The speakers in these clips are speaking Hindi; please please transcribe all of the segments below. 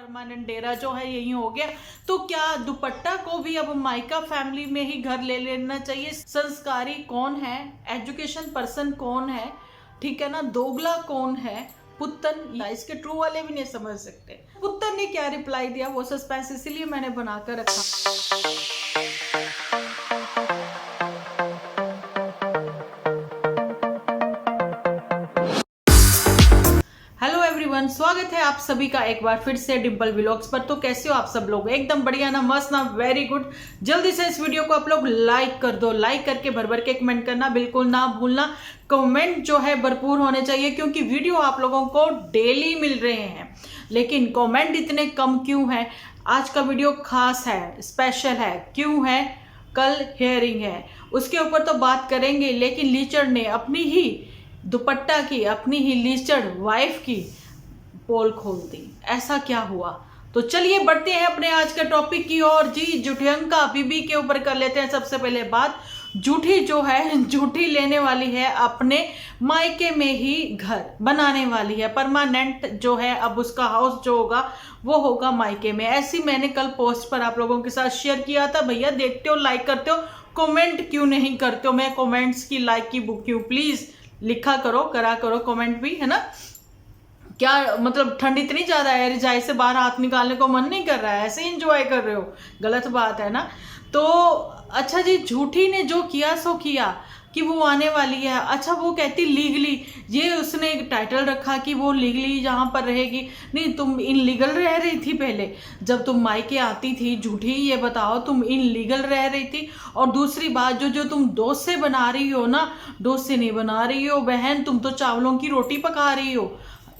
परमानेंट डेरा जो है यही हो गया। तो क्या दुपट्टा को भी अब मायका फैमिली में ही घर ले लेना चाहिए? संस्कारी कौन है, एजुकेशन पर्सन कौन है, ठीक है ना, दोगला कौन है, पुत्तन, या इसके ट्रू वाले भी नहीं समझ सकते। पुत्तन ने क्या रिप्लाई दिया वो सस्पेंस इसीलिए मैंने बनाकर रखा। स्वागत है आप सभी का एक बार फिर से डिंपल व्लॉग्स पर। तो कैसे हो आप सब लोग? एकदम बढ़िया ना, मस्त ना, वेरी गुड। जल्दी से इस वीडियो को आप लोग लाइक कर दो, लाइक करके भर भर के कमेंट करना बिल्कुल ना भूलना। कमेंट जो है भरपूर होने चाहिए क्योंकि वीडियो आप लोगों को डेली मिल रहे हैं, लेकिन कमेंट इतने कम क्यों है? आज का वीडियो खास है, स्पेशल है। क्यों है? कल हियरिंग है, उसके ऊपर तो बात करेंगे, लेकिन लीचड़ ने अपनी ही दुपट्टा की, अपनी ही लीचड़ वाइफ की पोल खोल दी। ऐसा क्या हुआ? तो चलिए बढ़ते हैं अपने आज का टॉपिक की ओर। जी, जुठियंका बीबी के ऊपर कर लेते हैं सबसे पहले बात। जूठी जो है, जूठी लेने वाली है, अपने मायके में ही घर बनाने वाली है। परमानेंट जो है अब उसका हाउस जो होगा वो होगा मायके में। ऐसी मैंने कल पोस्ट पर आप लोगों के साथ शेयर किया था। भैया देखते हो, लाइक करते हो, कमेंट क्यों नहीं करते हो? मैं कमेंट्स की लाइक की बुक क्यों? प्लीज लिखा करो, करा करो कमेंट भी, है ना। क्या मतलब ठंड इतनी ज्यादा है, रजाई से बाहर हाथ निकालने को मन नहीं कर रहा है, ऐसे एंजॉय कर रहे हो? गलत बात है ना। तो अच्छा जी, झूठी ने जो किया सो किया कि वो आने वाली है। अच्छा, वो कहती लीगली, ये उसने एक टाइटल रखा कि वो लीगली जहाँ पर रहेगी। नहीं, तुम इनलीगल रह रही थी पहले जब तुम मायके आती थी। झूठी, ये बताओ, तुम इनलीगल रह रही थी? और दूसरी बात, जो तुम डोसे से बना रही हो ना, डोसे से नहीं बना रही हो बहन, तुम तो चावलों की रोटी पका रही हो।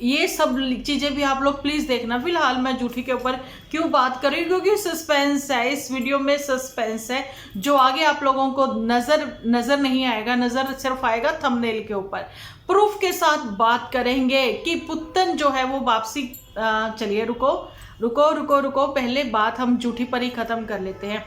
ये सब चीजें भी आप लोग प्लीज देखना। फिलहाल मैं जूठी के ऊपर क्यों बात कर रही हूँ? क्योंकि सस्पेंस है इस वीडियो में, सस्पेंस है जो आगे आप लोगों को नजर नहीं आएगा, नजर सिर्फ आएगा थंबनेल के ऊपर। प्रूफ के साथ बात करेंगे कि पुत्तन जो है वो वापसी। चलिए रुको रुको रुको रुको, पहले बात हम जूठी पर ही खत्म कर लेते हैं।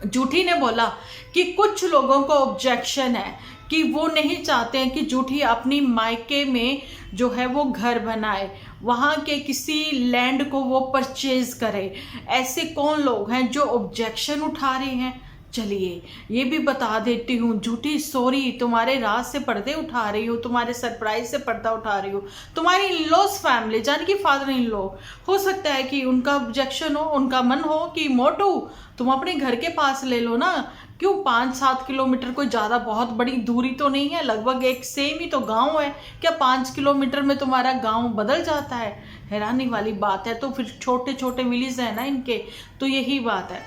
जूठी ने बोला कि कुछ लोगों को ऑब्जेक्शन है कि वो नहीं चाहते हैं कि जूठी अपनी मायके में जो है वो घर बनाए, वहाँ के किसी लैंड को वो परचेज करे। ऐसे कौन लोग हैं जो ऑब्जेक्शन उठा रहे हैं? चलिए ये भी बता देती हूँ। झूठी सॉरी, तुम्हारे राज से पर्दे उठा रही हो, तुम्हारे सरप्राइज से पर्दा उठा रही हो। तुम्हारी इन लॉज फैमिली जान की फादर इन लॉ, हो सकता है कि उनका ऑब्जेक्शन हो, उनका मन हो कि मोटू तुम अपने घर के पास ले लो ना। क्यों 5-7 किलोमीटर कोई ज़्यादा बहुत बड़ी दूरी तो नहीं है, लगभग एक सेम ही तो गांव है। क्या 5 किलोमीटर में तुम्हारा गांव बदल जाता है? हैरानी वाली बात है। तो फिर छोटे छोटे विलेज है ना इनके, तो यही बात है।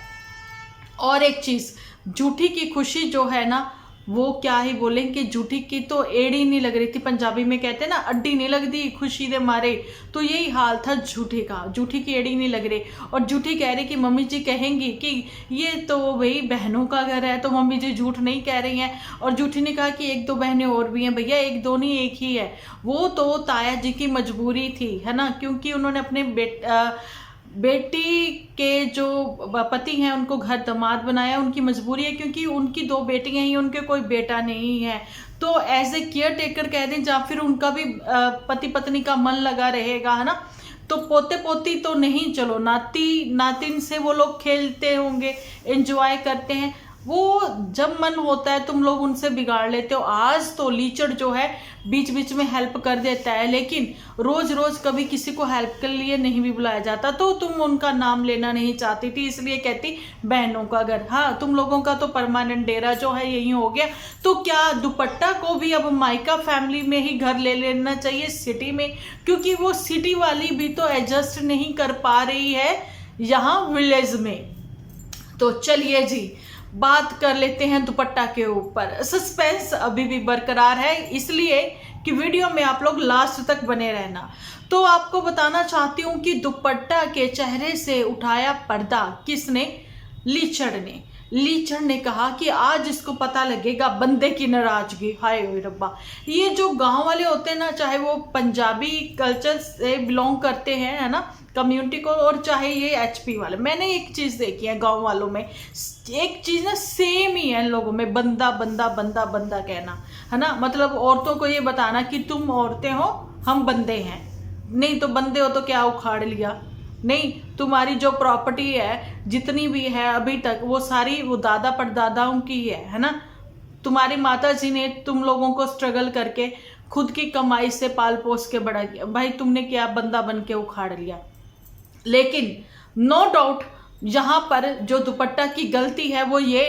और एक चीज़, जूठी की खुशी जो है ना, वो क्या ही बोलें कि जूठी की तो एड़ी नहीं लग रही थी। पंजाबी में कहते हैं ना, अड्डी नहीं लगती खुशी दे मारे। तो यही हाल था जूठी का, जूठी की एड़ी नहीं लग रही। और जूठी कह रही कि मम्मी जी कहेंगी कि ये तो भाई बहनों का घर है, तो मम्मी जी झूठ नहीं कह रही हैं। और जूठी ने कहा कि एक दो बहनें और भी हैं। भैया एक दो नहीं, एक ही है। वो तो ताया जी की मजबूरी थी, है ना, क्योंकि उन्होंने अपने बेटी के जो पति हैं उनको घर दामाद बनाया, उनकी मजबूरी है, क्योंकि उनकी 2 बेटियां ही, उनके कोई बेटा नहीं है। तो एज ए केयर टेकर कह दें, या फिर उनका भी पति पत्नी का मन लगा रहेगा, है ना। तो पोते पोती तो नहीं, चलो नाती नातिन से वो लोग खेलते होंगे, एंजॉय करते हैं। वो जब मन होता है तुम लोग उनसे बिगाड़ लेते हो। आज तो लीचड़ जो है बीच बीच में हेल्प कर देता है, लेकिन रोज रोज कभी किसी को हेल्प के लिए नहीं भी बुलाया जाता। तो तुम उनका नाम लेना नहीं चाहती थी, इसलिए कहती बहनों का घर। हाँ, तुम लोगों का तो परमानेंट डेरा जो है यही हो गया। तो क्या दुपट्टा को भी अब मायका फैमिली में ही घर ले लेना चाहिए सिटी में? क्योंकि वो सिटी वाली भी तो एडजस्ट नहीं कर पा रही है यहाँ विलेज में। तो चलिए जी, बात कर लेते हैं दुपट्टा के ऊपर। सस्पेंस अभी भी बरकरार है, इसलिए कि वीडियो में आप लोग लास्ट तक बने रहना। तो आपको बताना चाहती हूँ कि दुपट्टा के चेहरे से उठाया पर्दा किसने? लीचड़ ने। लीचड़ ने कहा कि आज इसको पता लगेगा बंदे की नाराजगी। हाय ओए रब्बा, ये जो गांव वाले होते हैं ना, चाहे वो पंजाबी कल्चर से बिलोंग करते हैं, है ना, कम्युनिटी को, और चाहे ये एचपी वाले, मैंने एक चीज देखी है गांव वालों में, एक चीज ना सेम ही है इन लोगों में, बंदा बंदा बंदा बंदा कहना, है ना। मतलब औरतों को ये बताना कि तुम औरतें हो, हम बंदे हैं। नहीं तो बंदे हो तो क्या उखाड़ लिया, नहीं, तुम्हारी जो प्रॉपर्टी है जितनी भी है अभी तक वो सारी वो दादा परदादाओं की है ना। तुम्हारी माता जी ने तुम लोगों को स्ट्रगल करके खुद की कमाई से पाल पोस के बड़ा किया, भाई तुमने क्या बंदा बन के उखाड़ लिया। लेकिन नो डाउट यहाँ पर जो दुपट्टा की गलती है वो ये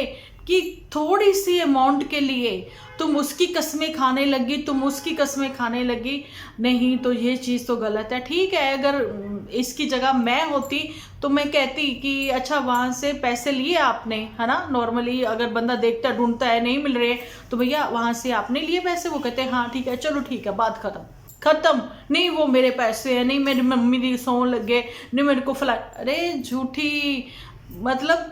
कि थोड़ी सी अमाउंट के लिए तुम उसकी कस्में खाने लगी, तुम उसकी कस्में खाने लगी। नहीं तो ये चीज़ तो गलत है। ठीक है, अगर इसकी जगह मैं होती तो मैं कहती कि अच्छा वहाँ से पैसे लिए आपने, है ना। नॉर्मली अगर बंदा देखता ढूंढता है नहीं मिल रहे तो भैया वहाँ से आपने लिए पैसे, वो कहते हैं हाँ ठीक है चलो ठीक है बात खत्म। नहीं वो मेरे पैसे हैं, नहीं मेरी मम्मी की सौ लगे, नहीं मेरे को फला। अरे झूठी, मतलब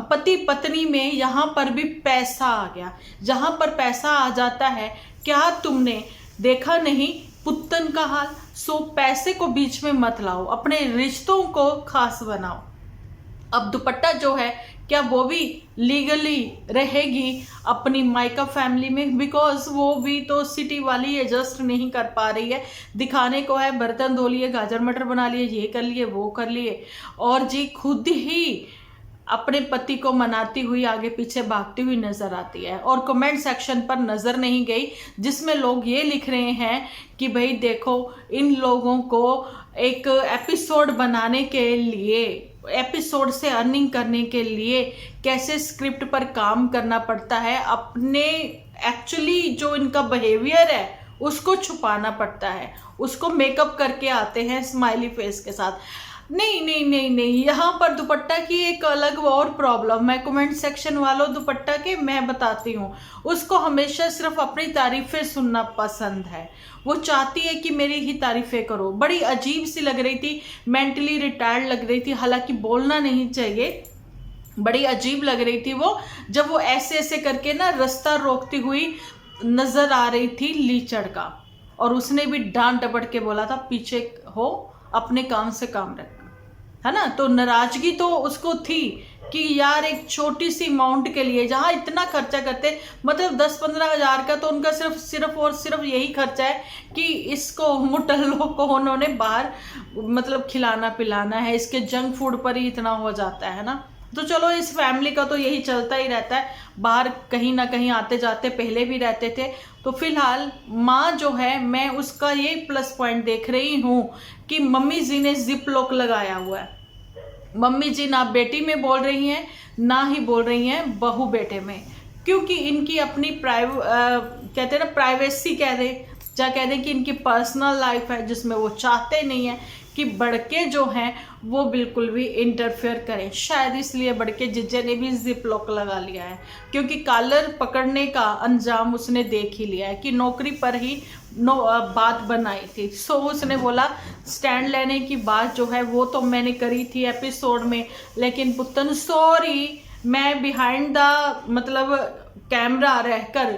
पति पत्नी में यहाँ पर भी पैसा आ गया। जहाँ पर पैसा आ जाता है, क्या तुमने देखा नहीं पुत्तन का हाल। सो पैसे को बीच में मत लाओ, अपने रिश्तों को खास बनाओ। अब दुपट्टा जो है क्या वो भी लीगली रहेगी अपनी मायका फैमिली में, बिकॉज वो भी तो सिटी वाली एडजस्ट नहीं कर पा रही है। दिखाने को है बर्तन धो लिए, गाजर मटर बना लिए, ये कर लिए वो कर लिए, और जी खुद ही अपने पति को मनाती हुई आगे पीछे भागती हुई नजर आती है। और कमेंट सेक्शन पर नजर नहीं गई जिसमें लोग ये लिख रहे हैं कि भाई देखो इन लोगों को एक एपिसोड बनाने के लिए, एपिसोड से अर्निंग करने के लिए कैसे स्क्रिप्ट पर काम करना पड़ता है, अपने एक्चुअली जो इनका बिहेवियर है उसको छुपाना पड़ता है, उसको मेकअप करके आते हैं स्माइली फेस के साथ। नहीं नहीं नहीं नहीं, यहाँ पर दुपट्टा की एक अलग और प्रॉब्लम है। कमेंट सेक्शन वालों दुपट्टा के मैं बताती हूँ, उसको हमेशा सिर्फ अपनी तारीफें सुनना पसंद है। वो चाहती है कि मेरी ही तारीफें करो। बड़ी अजीब सी लग रही थी, मेंटली रिटायर्ड लग रही थी, हालांकि बोलना नहीं चाहिए, बड़ी अजीब लग रही थी वो, जब वो ऐसे ऐसे करके ना रास्ता रोकती हुई नजर आ रही थी लीचड़ का। और उसने भी डांट डपट के बोला था पीछे हो, अपने काम से काम रख, है ना। तो नाराजगी तो उसको थी कि यार एक छोटी सी अमाउंट के लिए जहाँ इतना खर्चा करते, मतलब 10-15 हज़ार का तो उनका सिर्फ और सिर्फ यही खर्चा है कि इसको मुटल्लों को उन्होंने बाहर मतलब खिलाना पिलाना है, इसके जंक फूड पर ही इतना हो जाता है ना। तो चलो इस फैमिली का तो यही चलता ही रहता है, बाहर कहीं ना कहीं आते जाते पहले भी रहते थे। तो फिलहाल माँ जो है, मैं उसका ये प्लस पॉइंट देख रही हूँ कि मम्मी जी ने जिप लॉक लगाया हुआ है। मम्मी जी ना बेटी में बोल रही हैं ना ही बोल रही हैं बहू बेटे में, क्योंकि इनकी अपनी कहते हैं ना प्राइवेसी कह दे, या कह दें कि इनकी पर्सनल लाइफ है जिसमें वो चाहते नहीं है कि बड़के जो हैं वो बिल्कुल भी इंटरफेयर करें। शायद इसलिए बड़के जीजे ने भी जिप लॉक लगा लिया है, क्योंकि कॉलर पकड़ने का अंजाम उसने देख ही लिया है कि नौकरी पर ही बात बनाई थी। सो उसने बोला स्टैंड लेने की बात जो है वो तो मैंने करी थी एपिसोड में, लेकिन पुत्तन सॉरी मैं बिहाइंड द मतलब कैमरा रहकर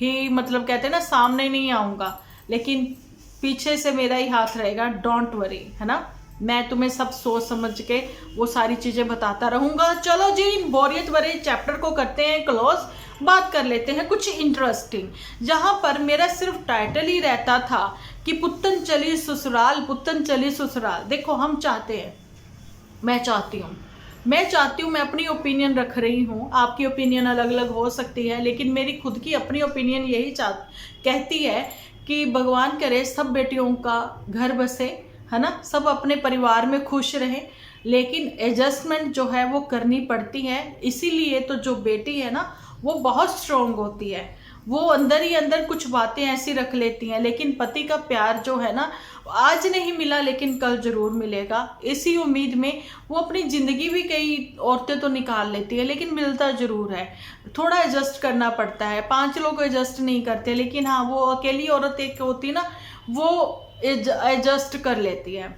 ही मतलब कहते हैं ना सामने नहीं आऊँगा, लेकिन पीछे से मेरा ही हाथ रहेगा, डोंट वरी, है ना। मैं तुम्हें सब सोच समझ के वो सारी चीज़ें बताता रहूँगा। चलो जी, बोरियत भरे चैप्टर को करते हैं क्लोज, बात कर लेते हैं कुछ इंटरेस्टिंग, जहाँ पर मेरा सिर्फ टाइटल ही रहता था कि पुत्तन चली ससुराल, पुत्तन चली ससुराल। देखो हम चाहते हैं, मैं चाहती हूँ, मैं अपनी ओपिनियन रख रही हूँ, आपकी ओपिनियन अलग अलग हो सकती है, लेकिन मेरी खुद की अपनी ओपिनियन यही कहती है कि भगवान करे सब बेटियों का घर बसे, है ना, सब अपने परिवार में खुश रहें, लेकिन एडजस्टमेंट जो है वो करनी पड़ती है। इसीलिए तो जो बेटी है ना वो बहुत स्ट्रोंग होती है, वो अंदर ही अंदर कुछ बातें ऐसी रख लेती हैं, लेकिन पति का प्यार जो है ना आज नहीं मिला लेकिन कल जरूर मिलेगा, इसी उम्मीद में वो अपनी ज़िंदगी भी कई औरतें तो निकाल लेती है, लेकिन मिलता ज़रूर है। थोड़ा एडजस्ट करना पड़ता है, 5 लोग एडजस्ट नहीं करते, लेकिन हाँ वो अकेली औरत एक होती ना वो एडजस्ट कर लेती है।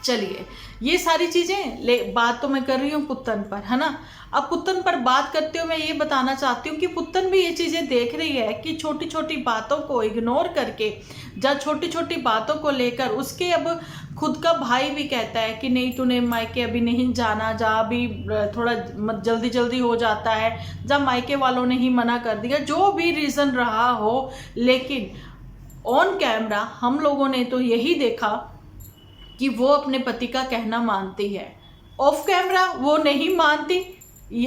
चलिए ये सारी चीज़ें बात तो मैं कर रही हूँ पुत्तन पर, है ना। अब पुत्तन पर बात करते हुए मैं ये बताना चाहती हूँ कि पुत्तन भी ये चीज़ें देख रही है कि छोटी छोटी बातों को इग्नोर करके, या छोटी छोटी बातों को लेकर उसके अब खुद का भाई भी कहता है कि नहीं तूने मायके अभी नहीं जाना, जा अभी थोड़ा जल्दी जल्दी हो जाता है, जब मायके वालों ने ही मना कर दिया, जो भी रीज़न रहा हो। लेकिन ऑन कैमरा हम लोगों ने तो यही देखा कि वो अपने पति का कहना मानती है, ऑफ कैमरा वो नहीं मानती।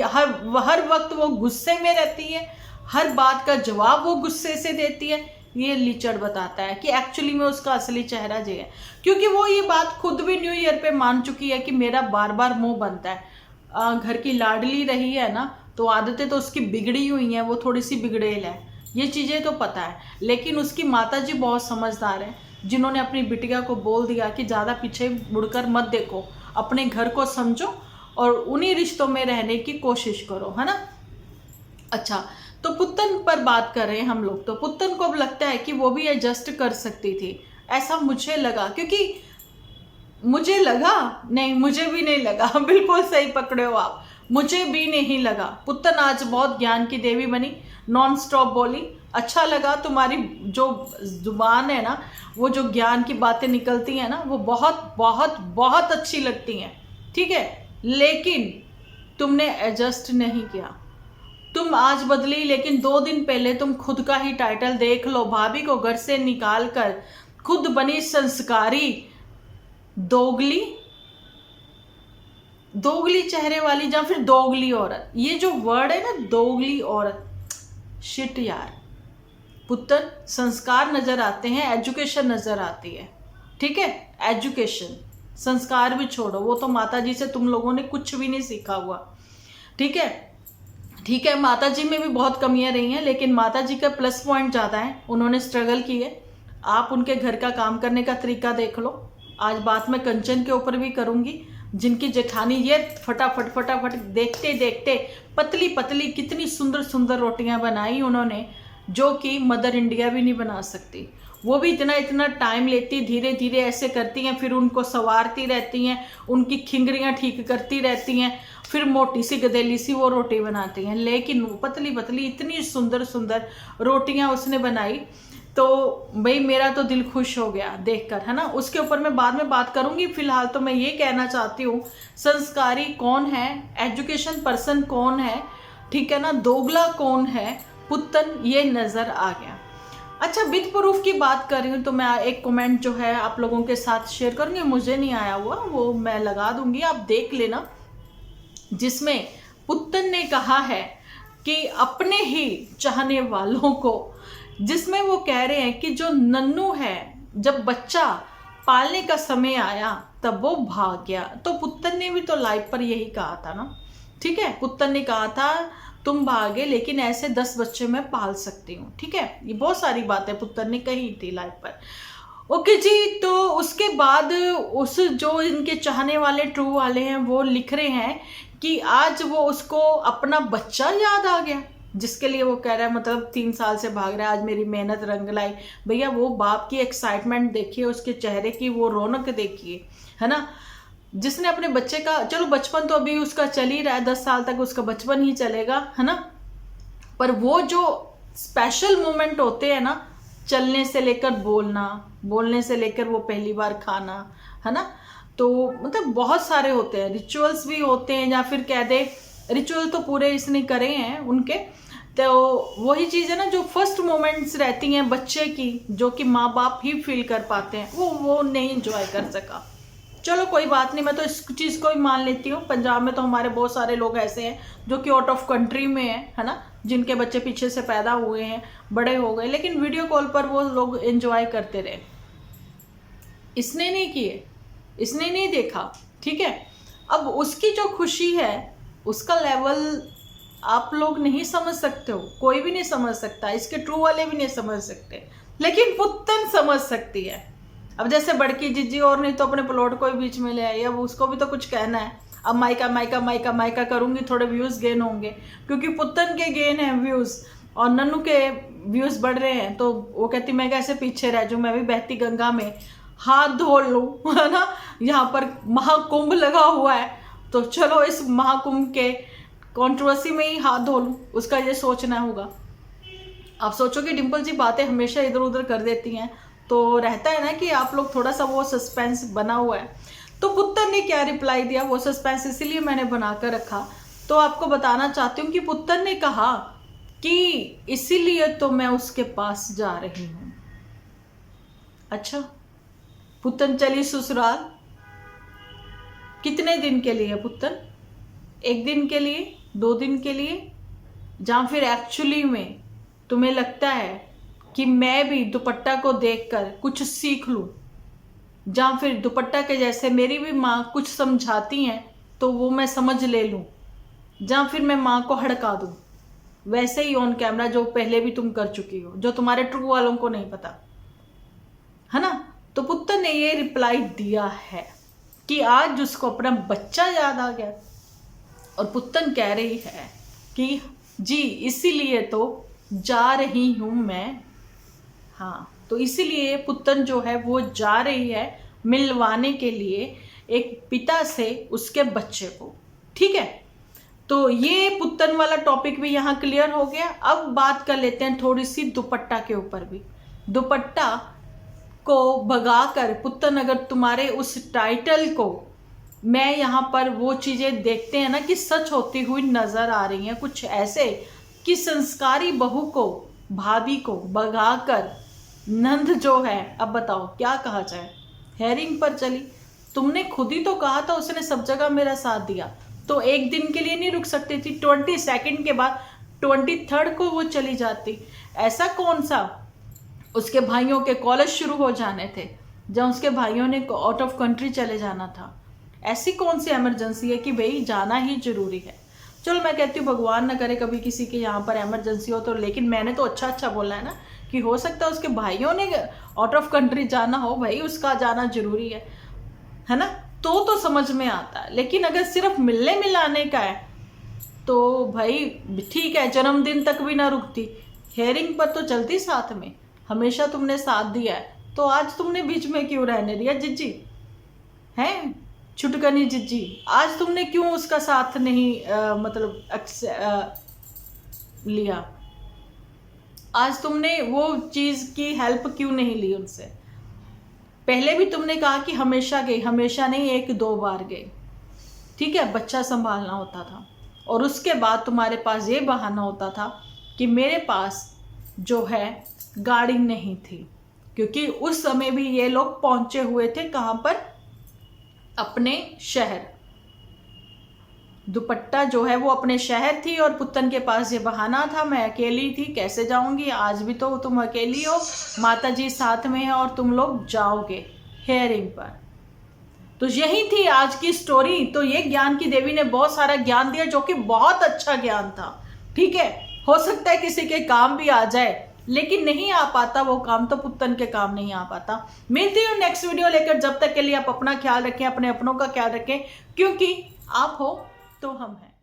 हर वक्त वो गुस्से में रहती है, हर बात का जवाब वो गुस्से से देती है। ये लीचड़ बताता है कि एक्चुअली में उसका असली चेहरा ये है, क्योंकि वो ये बात खुद भी न्यू ईयर पे मान चुकी है कि मेरा बार बार मुंह बनता है। घर की लाडली रही है ना, तो आदतें तो उसकी बिगड़ी हुई हैं, वो थोड़ी सी बिगड़ेल है, ये चीज़ें तो पता है। लेकिन उसकी माताजी बहुत समझदार है, जिन्होंने अपनी बिटिया को बोल दिया कि ज़्यादा पीछे मुड़कर मत देखो, अपने घर को समझो और उन्हीं रिश्तों में रहने की कोशिश करो, है ना। अच्छा, तो पुत्तन पर बात कर रहे हैं हम लोग। तो पुत्तन को अब लगता है कि वो भी एडजस्ट कर सकती थी, ऐसा मुझे लगा, क्योंकि मुझे लगा नहीं, मुझे भी नहीं लगा। बिल्कुल सही पकड़े हो आप, मुझे भी नहीं लगा। पुत्तन आज बहुत ज्ञान की देवी बनी, नॉन स्टॉप बोली। अच्छा लगा, तुम्हारी जो जुबान है ना, वो जो ज्ञान की बातें निकलती हैं ना, वो बहुत बहुत बहुत अच्छी लगती हैं, ठीक है। लेकिन तुमने एडजस्ट नहीं किया। तुम आज बदली, लेकिन 2 दिन पहले तुम खुद का ही टाइटल देख लो। भाभी को घर से निकाल कर खुद बनी संस्कारी दोगली चेहरे वाली, या फिर दोगली औरत। ये जो वर्ड है ना, दोगली औरत, शिट यार। पुत्तन, संस्कार नजर आते हैं, एजुकेशन नजर आती है, ठीक है। एजुकेशन, संस्कार भी छोड़ो, वो तो माताजी से तुम लोगों ने कुछ भी नहीं सीखा हुआ, ठीक है। ठीक है, माताजी में भी बहुत कमियां रही हैं, लेकिन माताजी का प्लस पॉइंट ज़्यादा है, उन्होंने स्ट्रगल की है। आप उनके घर का काम करने का तरीका देख लो। आज बात मैं कंचन के ऊपर भी करूंगी, जिनकी जेठानी ये फटाफट फटाफट देखते देखते पतली पतली कितनी सुंदर सुंदर रोटियां बनाई उन्होंने, जो कि मदर इंडिया भी नहीं बना सकती। वो भी इतना इतना टाइम लेती, धीरे धीरे ऐसे करती हैं, फिर उनको संवारती रहती हैं, उनकी खिंगरियाँ ठीक करती रहती हैं, फिर मोटी सी गदेली सी वो रोटी बनाती हैं। लेकिन वो पतली पतली इतनी सुंदर सुंदर रोटियां उसने बनाई, तो भाई मेरा तो दिल खुश हो गया देखकर, है ना। उसके ऊपर मैं बाद में बात करूंगी। फिलहाल तो मैं ये कहना चाहती हूँ, संस्कारी कौन है, एजुकेशन पर्सन कौन है, ठीक है ना, दोगला कौन है, पुत्तन, ये नजर आ गया। अच्छा, विद प्रूफ की बात कर रही हूँ, तो मैं एक कमेंट जो है आप लोगों के साथ शेयर करूंगी, मुझे नहीं आया हुआ, वो मैं लगा दूंगी, आप देख लेना, जिसमें पुत्तन ने कहा है कि अपने ही चाहने वालों को, जिसमें वो कह रहे हैं कि जो नन्नू है, जब बच्चा पालने का समय आया तब वो भाग गया। तो पुत्तन ने भी तो लाइव पर यही कहा था ना, ठीक है। पुत्तन ने कहा था तुम भागे, लेकिन ऐसे 10 बच्चे मैं पाल सकती हूँ, ठीक है। ये बहुत सारी बातें पुत्तन ने कही थी लाइव पर। ओके जी, तो उसके बाद उस जो इनके चाहने वाले ट्रू वाले हैं, वो लिख रहे हैं कि आज वो उसको अपना बच्चा याद आ गया, जिसके लिए वो कह रहा है, मतलब 3 साल से भाग रहा है, आज मेरी मेहनत रंग लाई। भैया वो बाप की एक्साइटमेंट देखिए, उसके चेहरे की वो रौनक देखिए, है ना। जिसने अपने बच्चे का, चलो बचपन तो अभी उसका चल ही रहा है, 10 साल तक उसका बचपन ही चलेगा, है ना। पर वो जो स्पेशल मोमेंट होते हैं ना, चलने से लेकर बोलना, बोलने से लेकर वो पहली बार खाना, है ना, तो मतलब बहुत सारे होते हैं, रिचुअल्स भी होते हैं, या फिर कह दे रिचुअल तो पूरे इसने करे हैं उनके। तो वही चीज़ है ना, जो फर्स्ट मोमेंट्स रहती हैं बच्चे की, जो कि माँ बाप ही फील कर पाते हैं, वो नहीं एंजॉय कर सका। चलो कोई बात नहीं, मैं तो इस चीज़ को ही मान लेती हूँ। पंजाब में तो हमारे बहुत सारे लोग ऐसे हैं जो कि आउट ऑफ कंट्री में है ना, जिनके बच्चे पीछे से पैदा हुए हैं, बड़े हो गए, लेकिन वीडियो कॉल पर वो लोग एंजॉय करते रहे। इसने नहीं किए, इसने नहीं देखा, ठीक है। अब उसकी जो खुशी है, उसका लेवल आप लोग नहीं समझ सकते हो, कोई भी नहीं समझ सकता, इसके ट्रू वाले भी नहीं समझ सकते, लेकिन पुत्तन समझ सकती है। अब जैसे बड़की जीजी और नहीं तो अपने प्लॉट को ही बीच में ले आई, अब उसको भी तो कुछ कहना है। अब माइका माइका माइका माइका करूंगी, थोड़े व्यूज़ गेन होंगे, क्योंकि पुत्तन के गेन है व्यूज़ और नन्नू के व्यूज़ बढ़ रहे हैं। तो वो कहती मैं कैसे पीछे रह जाऊँ, मैं भी बहती गंगा में हाथ धो लूँ, है ना। यहाँ पर महाकुंभ लगा हुआ है, तो चलो इस महाकुंभ के कंट्रोवर्सी में ही हाथ धो लूँ, उसका ये सोचना होगा। आप सोचो कि डिम्पल जी बातें हमेशा इधर उधर कर देती हैं, तो रहता है ना कि आप लोग थोड़ा सा वो सस्पेंस बना हुआ है। तो पुत्तन ने क्या रिप्लाई दिया, वो सस्पेंस इसीलिए मैंने बनाकर रखा, तो आपको बताना चाहती हूँ कि पुत्तन ने कहा कि इसीलिए तो मैं उसके पास जा रही हूँ। अच्छा, पुत्तन चली ससुराल, कितने दिन के लिए पुत्तन? 1 दिन के लिए, 2 दिन के लिए? जहाँ फिर एक्चुअली में तुम्हें लगता है कि मैं भी दुपट्टा को देखकर कुछ सीख लूं, जहाँ फिर दुपट्टा के जैसे मेरी भी माँ कुछ समझाती हैं तो वो मैं समझ ले लूं, जहाँ फिर मैं माँ को हड़का दूं, वैसे ही ऑन कैमरा जो पहले भी तुम कर चुकी हो, जो तुम्हारे ट्रू वालों को नहीं पता, है ना। तो पुत्तन ने ये रिप्लाई दिया है कि आज उसको अपना बच्चा याद आ गया, और पुत्तन कह रही है कि जी इसीलिए तो जा रही हूं मैं। हाँ, तो इसीलिए पुत्तन जो है वो जा रही है मिलवाने के लिए एक पिता से उसके बच्चे को। ठीक है, तो ये पुत्तन वाला टॉपिक भी यहाँ क्लियर हो गया। अब बात कर लेते हैं थोड़ी सी दुपट्टा के ऊपर भी। दुपट्टा को भगाकर पुत्तन, अगर तुम्हारे उस टाइटल को मैं यहाँ पर वो चीज़ें देखते हैं ना कि सच होती हुई नज़र आ रही हैं, कुछ ऐसे कि संस्कारी बहू को, भाभी को भगाकर नंद जो है, अब बताओ क्या कहा जाए, हेयरिंग पर चली। तुमने खुद ही तो कहा था उसने सब जगह मेरा साथ दिया, तो 1 दिन के लिए नहीं रुक सकती थी? 22 के बाद 23 को वो चली जाती। ऐसा कौन सा, उसके भाइयों के कॉलेज शुरू हो जाने थे, जब उसके भाइयों ने आउट ऑफ कंट्री चले जाना था। ऐसी कौन सी इमरजेंसी है कि भाई जाना ही जरूरी है? चलो मैं कहती हूँ भगवान न करे कभी किसी के यहाँ पर इमरजेंसी हो तो, लेकिन मैंने तो अच्छा बोला है ना कि हो सकता है उसके भाइयों ने आउट ऑफ कंट्री जाना हो, भाई उसका जाना जरूरी है ना, तो समझ में आता है। लेकिन अगर सिर्फ मिलने मिलाने का है तो भाई ठीक है, जन्मदिन तक भी ना रुकती, हेयरिंग पर तो चलती साथ में। हमेशा तुमने साथ दिया है, तो आज तुमने बीच में क्यों रहने दिया जिज्जी? हैं छुटकनी जिज्जी, आज तुमने क्यों उसका साथ नहीं लिया? आज तुमने वो चीज़ की हेल्प क्यों नहीं ली उनसे? पहले भी तुमने कहा कि हमेशा गई, हमेशा नहीं, 1-2 बार गई, ठीक है, बच्चा संभालना होता था। और उसके बाद तुम्हारे पास ये बहाना होता था कि मेरे पास जो है गाड़ी नहीं थी, क्योंकि उस समय भी ये लोग पहुंचे हुए थे कहाँ पर? अपने शहर। दुपट्टा जो है वो अपने शहर थी और पुत्तन के पास ये बहाना था, मैं अकेली थी, कैसे जाऊंगी? आज भी तो तुम अकेली हो, माता जी साथ में है और तुम लोग जाओगे हेयरिंग पर। तो यही थी आज की स्टोरी। तो ये ज्ञान की देवी ने बहुत सारा ज्ञान दिया जो कि बहुत अच्छा ज्ञान था। ठीक है, हो सकता है किसी के काम भी आ जाए, लेकिन नहीं आ पाता वो काम, तो पुत्तन के काम नहीं आ पाता। मिलती हूँ नेक्स्ट वीडियो लेकर, जब तक के लिए आप अपना ख्याल रखें, अपने अपनों का ख्याल रखें, क्योंकि आप हो तो हम हैं।